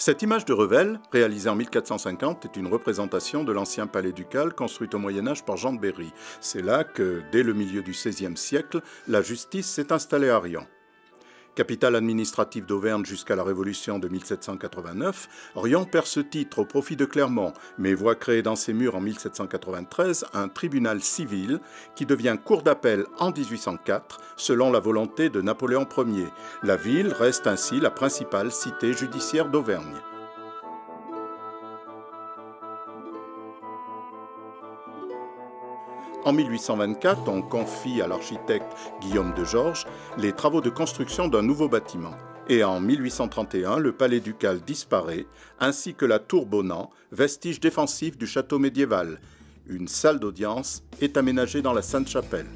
Cette image de Revel, réalisée en 1450, est une représentation de l'ancien palais ducal construit au Moyen-Âge par Jean de Berry. C'est là que, dès le milieu du XVIe siècle, la justice s'est installée à Riom. Capitale administrative d'Auvergne jusqu'à la Révolution de 1789, Riom perd ce titre au profit de Clermont, mais voit créer dans ses murs en 1793 un tribunal civil qui devient cour d'appel en 1804 selon la volonté de Napoléon Ier. La ville reste ainsi la principale cité judiciaire d'Auvergne. En 1824, on confie à l'architecte Guillaume de Georges les travaux de construction d'un nouveau bâtiment. Et en 1831, le palais ducal disparaît, ainsi que la tour Bonan, vestige défensif du château médiéval. Une salle d'audience est aménagée dans la Sainte-Chapelle.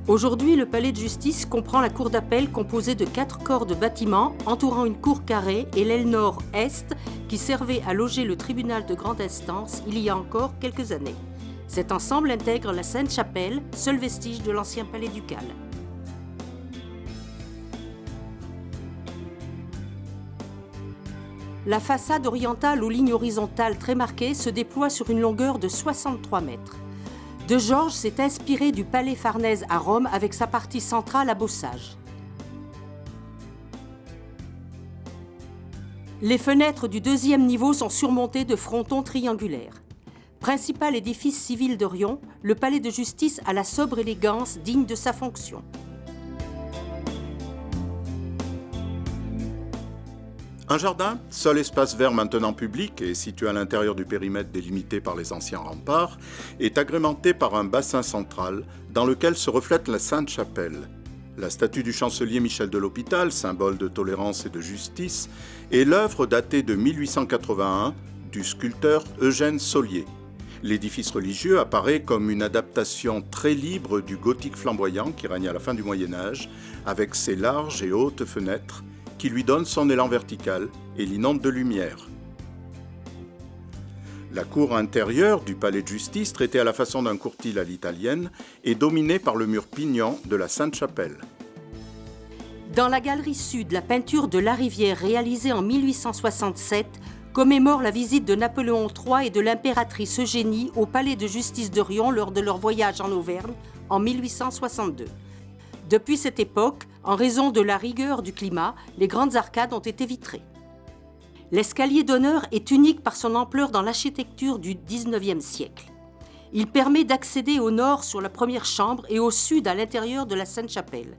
Aujourd'hui, le palais de justice comprend la cour d'appel composée de 4 corps de bâtiments entourant une cour carrée et l'aile nord-est qui servait à loger le tribunal de grande instance il y a encore quelques années. Cet ensemble intègre la Sainte-Chapelle, seul vestige de l'ancien palais ducal. La façade orientale aux lignes horizontales très marquées se déploie sur une longueur de 63 mètres. De Georges s'est inspiré du palais Farnèse à Rome avec sa partie centrale à Baussage. Les fenêtres du deuxième niveau sont surmontées de frontons triangulaires. Principal édifice civil de Riom, le palais de justice a la sobre élégance digne de sa fonction. Un jardin, seul espace vert maintenant public et situé à l'intérieur du périmètre délimité par les anciens remparts, est agrémenté par un bassin central dans lequel se reflète la Sainte-Chapelle. La statue du chancelier Michel de l'Hôpital, symbole de tolérance et de justice, est l'œuvre datée de 1881 du sculpteur Eugène Solier. L'édifice religieux apparaît comme une adaptation très libre du gothique flamboyant qui règne à la fin du Moyen-Âge, avec ses larges et hautes fenêtres, qui lui donne son élan vertical et l'inonde de lumière. La cour intérieure du palais de justice, traitée à la façon d'un courtil à l'italienne, est dominée par le mur pignon de la Sainte-Chapelle. Dans la galerie sud, la peinture de Larivière réalisée en 1867 commémore la visite de Napoléon III et de l'impératrice Eugénie au palais de justice de Riom lors de leur voyage en Auvergne en 1862. Depuis cette époque, en raison de la rigueur du climat, les grandes arcades ont été vitrées. L'escalier d'honneur est unique par son ampleur dans l'architecture du XIXe siècle. Il permet d'accéder au nord sur la première chambre et au sud à l'intérieur de la Sainte-Chapelle.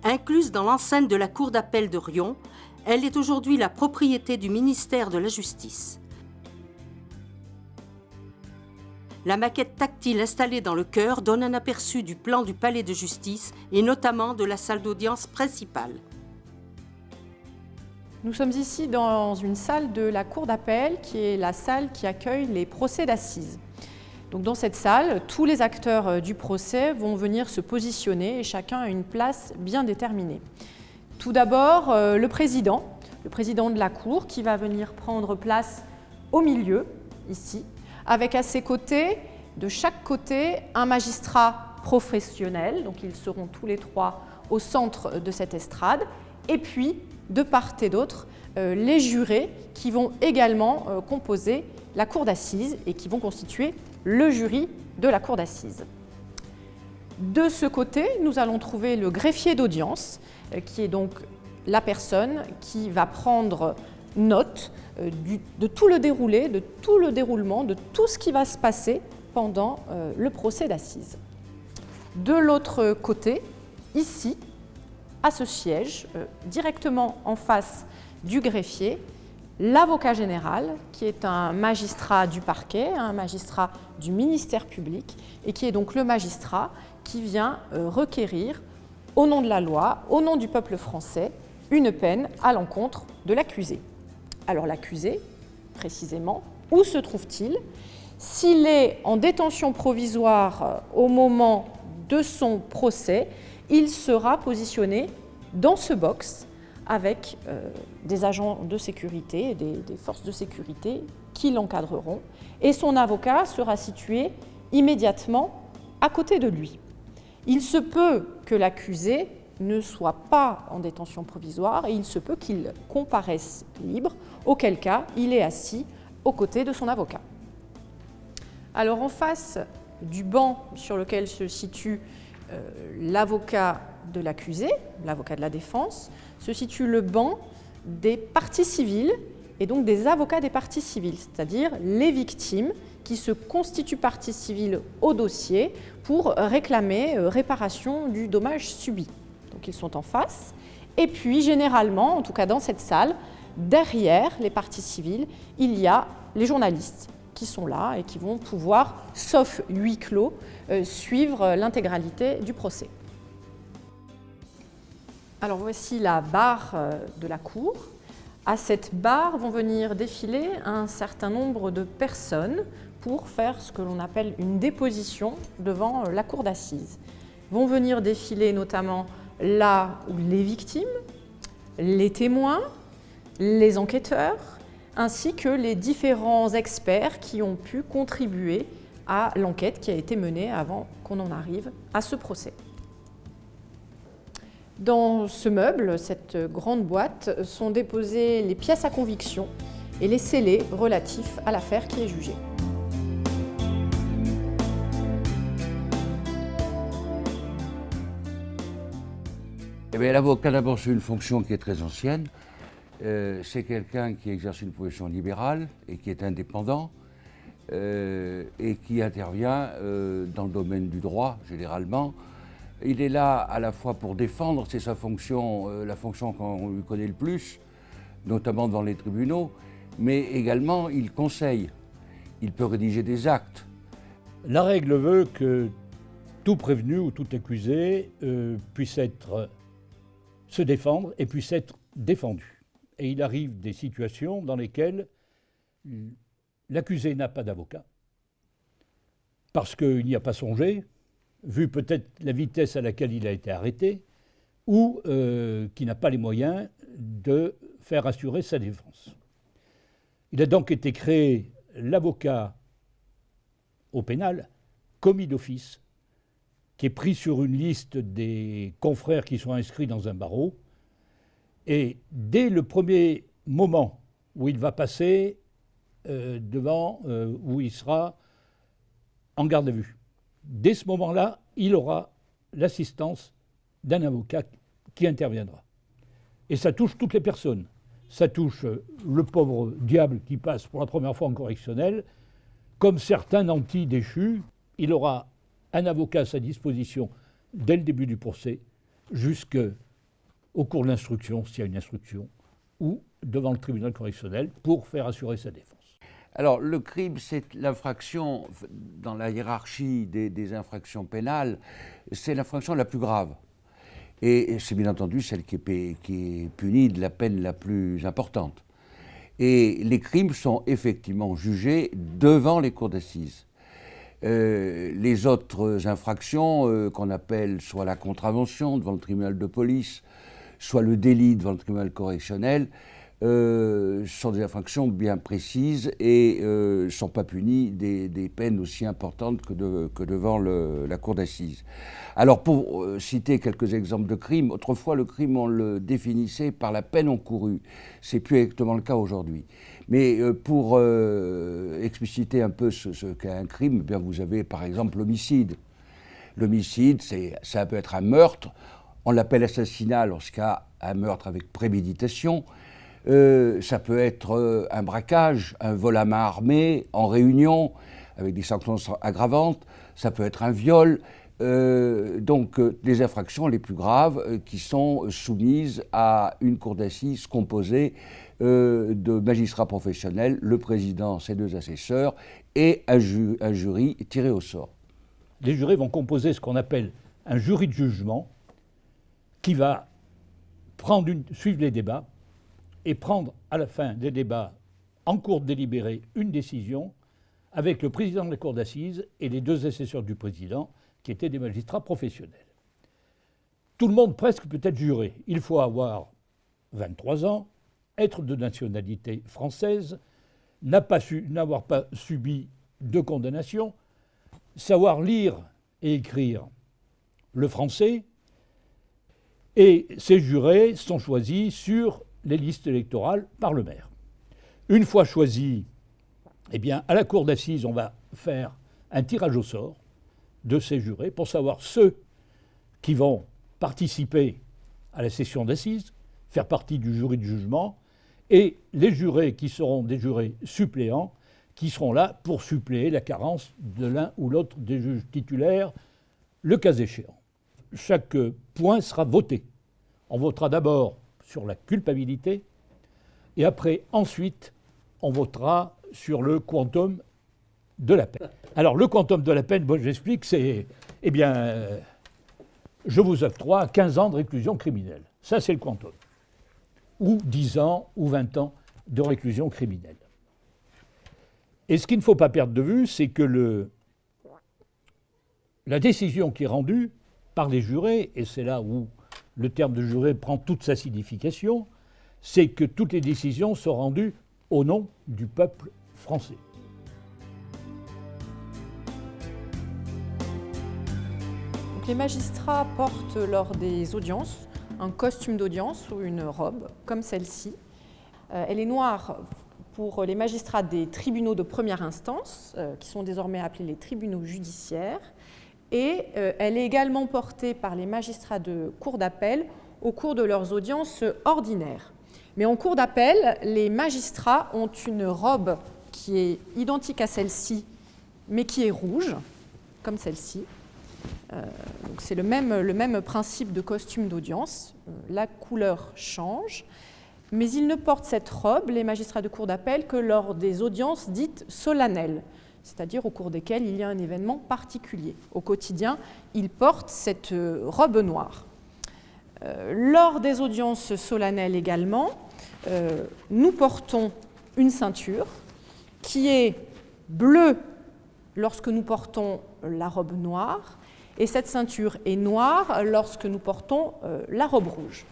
Incluse dans l'enceinte de la cour d'appel de Riom, elle est aujourd'hui la propriété du ministère de la Justice. La maquette tactile installée dans le chœur donne un aperçu du plan du palais de justice et notamment de la salle d'audience principale. Nous sommes ici dans une salle de la cour d'appel qui est la salle qui accueille les procès d'assises. Donc dans cette salle, tous les acteurs du procès vont venir se positionner et chacun a une place bien déterminée. Tout d'abord, le président de la cour qui va venir prendre place au milieu, ici, avec à ses côtés, de chaque côté, un magistrat professionnel, donc ils seront tous les trois au centre de cette estrade, et puis, de part et d'autre, les jurés qui vont également composer la cour d'assises et qui vont constituer le jury de la cour d'assises. De ce côté, nous allons trouver le greffier d'audience, qui est donc la personne qui va prendre note de tout le déroulé, de tout le déroulement, de tout ce qui va se passer pendant le procès d'assises. De l'autre côté, ici, à ce siège, directement en face du greffier, l'avocat général, qui est un magistrat du parquet, un magistrat du ministère public, et qui est donc le magistrat qui vient requérir, au nom de la loi, au nom du peuple français, une peine à l'encontre de l'accusé. Alors l'accusé, précisément, où se trouve-t-il? S'il est en détention provisoire au moment de son procès, il sera positionné dans ce box avec des agents de sécurité, des forces de sécurité qui l'encadreront, et son avocat sera situé immédiatement à côté de lui. Il se peut que l'accusé ne soit pas en détention provisoire et il se peut qu'il comparaisse libre, auquel cas il est assis aux côtés de son avocat. Alors en face du banc sur lequel se situe l'avocat de l'accusé, l'avocat de la défense, se situe le banc des parties civiles et donc des avocats des parties civiles, c'est-à-dire les victimes qui se constituent partie civile au dossier pour réclamer réparation du dommage subi. Donc ils sont en face. Et puis généralement, en tout cas dans cette salle, derrière les parties civiles, il y a les journalistes qui sont là et qui vont pouvoir, sauf huis clos, suivre l'intégralité du procès. Alors voici la barre de la cour. À cette barre vont venir défiler un certain nombre de personnes pour faire ce que l'on appelle une déposition devant la cour d'assises. Vont venir défiler notamment là où les victimes, les témoins, les enquêteurs, ainsi que les différents experts qui ont pu contribuer à l'enquête qui a été menée avant qu'on en arrive à ce procès. Dans ce meuble, cette grande boîte, sont déposées les pièces à conviction et les scellés relatifs à l'affaire qui est jugée. Eh bien, l'avocat, d'abord, c'est une fonction qui est très ancienne. C'est quelqu'un qui exerce une profession libérale et qui est indépendant et qui intervient dans le domaine du droit, généralement. Il est là à la fois pour défendre, c'est sa fonction, la fonction qu'on lui connaît le plus, notamment devant les tribunaux, mais également il conseille, il peut rédiger des actes. La règle veut que tout prévenu ou tout accusé puisse se défendre et puisse être défendu. Et il arrive des situations dans lesquelles l'accusé n'a pas d'avocat, parce qu'il n'y a pas songé, vu peut-être la vitesse à laquelle il a été arrêté, ou qui n'a pas les moyens de faire assurer sa défense. Il a donc été créé l'avocat au pénal, commis d'office, qui est pris sur une liste des confrères qui sont inscrits dans un barreau, et dès le premier moment où il va passer où il sera en garde à vue, dès ce moment-là, il aura l'assistance d'un avocat qui interviendra. Et ça touche toutes les personnes. Ça touche le pauvre diable qui passe pour la première fois en correctionnel. Comme certains nantis déchus, il aura un avocat à sa disposition dès le début du procès, jusqu'au cours de l'instruction, s'il y a une instruction, ou devant le tribunal correctionnel pour faire assurer sa défense. Alors, le crime, c'est l'infraction, dans la hiérarchie des infractions pénales, c'est l'infraction la plus grave. Et c'est bien entendu celle qui est punie de la peine la plus importante. Et les crimes sont effectivement jugés devant les cours d'assises. Les autres infractions qu'on appelle soit la contravention devant le tribunal de police, soit le délit devant le tribunal correctionnel, sont des infractions bien précises et ne sont pas punies des peines aussi importantes que devant la cour d'assises. Alors pour citer quelques exemples de crimes, autrefois le crime on le définissait par la peine encourue, c'est plus exactement le cas aujourd'hui. Mais pour expliciter un peu ce qu'est un crime, eh bien vous avez par exemple l'homicide. L'homicide, ça peut être un meurtre, on l'appelle assassinat lorsqu'il y a un meurtre avec préméditation. Ça peut être un braquage, un vol à main armée, en réunion, avec des sanctions aggravantes. Ça peut être un viol. Donc, les infractions les plus graves qui sont soumises à une cour d'assises composée de magistrats professionnels, le président, ses deux assesseurs et un jury tiré au sort. Les jurés vont composer ce qu'on appelle un jury de jugement qui va suivre les débats et prendre à la fin des débats, en cours délibéré, une décision avec le président de la cour d'assises et les deux assesseurs du président, qui étaient des magistrats professionnels. Tout le monde presque peut être juré. Il faut avoir 23 ans, être de nationalité française, n'avoir pas subi de condamnation, savoir lire et écrire le français, et ces jurés sont choisis sur les listes électorales par le maire. Une fois choisis, eh bien, à la cour d'assises, on va faire un tirage au sort de ces jurés pour savoir ceux qui vont participer à la session d'assises, faire partie du jury de jugement, et les jurés qui seront des jurés suppléants, qui seront là pour suppléer la carence de l'un ou l'autre des juges titulaires, le cas échéant. Chaque point sera voté. On votera d'abord sur la culpabilité, et après, ensuite, on votera sur le quantum de la peine. Alors, le quantum de la peine, bon, j'explique, c'est, eh bien, je vous octroie 15 ans de réclusion criminelle. Ça, c'est le quantum. Ou 10 ans, ou 20 ans de réclusion criminelle. Et ce qu'il ne faut pas perdre de vue, c'est que la décision qui est rendue par les jurés, et c'est là où le terme de juré prend toute sa signification, c'est que toutes les décisions sont rendues au nom du peuple français. Donc, les magistrats portent lors des audiences un costume d'audience ou une robe comme celle-ci. Elle est noire pour les magistrats des tribunaux de première instance, qui sont désormais appelés les tribunaux judiciaires, et elle est également portée par les magistrats de cour d'appel au cours de leurs audiences ordinaires. Mais en cour d'appel, les magistrats ont une robe qui est identique à celle-ci, mais qui est rouge, comme celle-ci. Donc c'est le même principe de costume d'audience. La couleur change, mais ils ne portent cette robe, les magistrats de cour d'appel, que lors des audiences dites solennelles, c'est-à-dire au cours desquelles il y a un événement particulier. Au quotidien, ils portent cette robe noire. Lors des audiences solennelles également, nous portons une ceinture qui est bleue lorsque nous portons la robe noire, et cette ceinture est noire lorsque nous portons la robe rouge.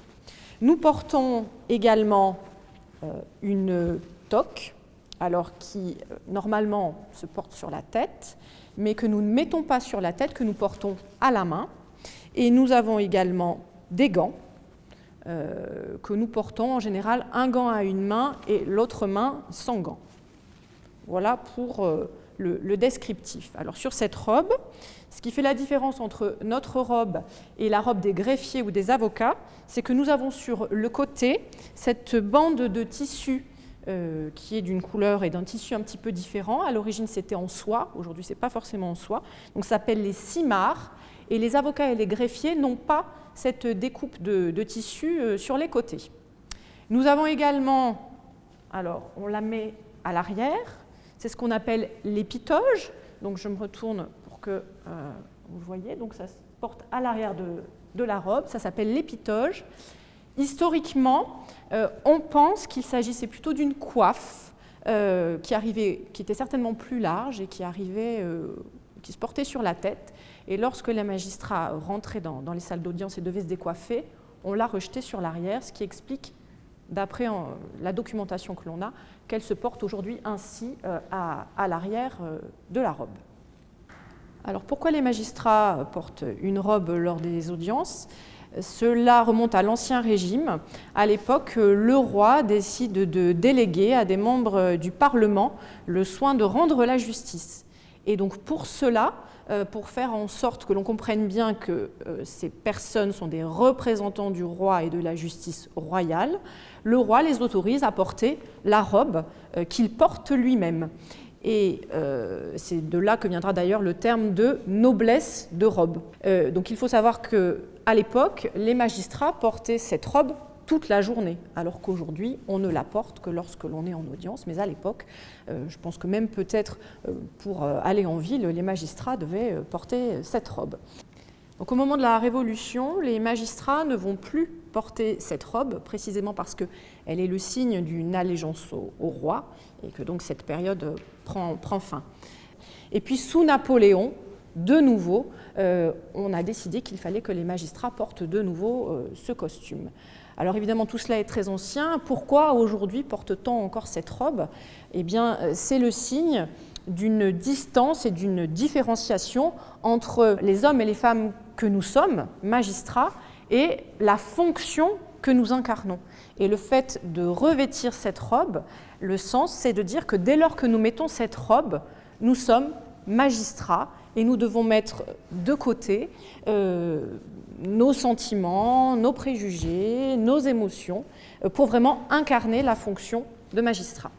Nous portons également une toque, alors qui normalement se porte sur la tête, mais que nous ne mettons pas sur la tête, que nous portons à la main. Et nous avons également des gants que nous portons en général un gant à une main et l'autre main sans gants. Voilà pour le descriptif. Alors sur cette robe, ce qui fait la différence entre notre robe et la robe des greffiers ou des avocats, c'est que nous avons sur le côté cette bande de tissu qui est d'une couleur et d'un tissu un petit peu différent. À l'origine, c'était en soie. Aujourd'hui, ce n'est pas forcément en soie. Donc, ça s'appelle les simarres. Et les avocats et les greffiers n'ont pas cette découpe de tissu sur les côtés. Nous avons également, alors on la met à l'arrière, c'est ce qu'on appelle l'épitoge. Donc, je me retourne pour que vous voyez. Donc, ça se porte à l'arrière de la robe. Ça s'appelle l'épitoge. Historiquement, on pense qu'il s'agissait plutôt d'une coiffe qui était certainement plus large et qui se portait sur la tête. Et lorsque les magistrats rentraient dans les salles d'audience et devaient se décoiffer, on l'a rejetée sur l'arrière, ce qui explique, d'après la documentation que l'on a, qu'elle se porte aujourd'hui ainsi à l'arrière de la robe. Alors pourquoi les magistrats portent une robe lors des audiences ? Cela remonte à l'Ancien Régime. À l'époque, le roi décide de déléguer à des membres du Parlement le soin de rendre la justice. Et donc pour cela, pour faire en sorte que l'on comprenne bien que ces personnes sont des représentants du roi et de la justice royale, le roi les autorise à porter la robe qu'il porte lui-même. Et c'est de là que viendra d'ailleurs le terme de noblesse de robe. Donc il faut savoir qu'à l'époque, les magistrats portaient cette robe toute la journée, alors qu'aujourd'hui, on ne la porte que lorsque l'on est en audience. Mais à l'époque, je pense que même peut-être pour aller en ville, les magistrats devaient porter cette robe. Donc au moment de la Révolution, les magistrats ne vont plus porter cette robe, précisément parce qu'elle est le signe d'une allégeance au roi, et que donc cette période prend fin. Et puis sous Napoléon, de nouveau, on a décidé qu'il fallait que les magistrats portent de nouveau ce costume. Alors évidemment, tout cela est très ancien. Pourquoi aujourd'hui porte-t-on encore cette robe ? Eh bien, c'est le signe d'une distance et d'une différenciation entre les hommes et les femmes que nous sommes, magistrats, et la fonction que nous incarnons. Et le fait de revêtir cette robe, le sens, c'est de dire que dès lors que nous mettons cette robe, nous sommes magistrats et nous devons mettre de côté nos sentiments, nos préjugés, nos émotions, pour vraiment incarner la fonction de magistrat.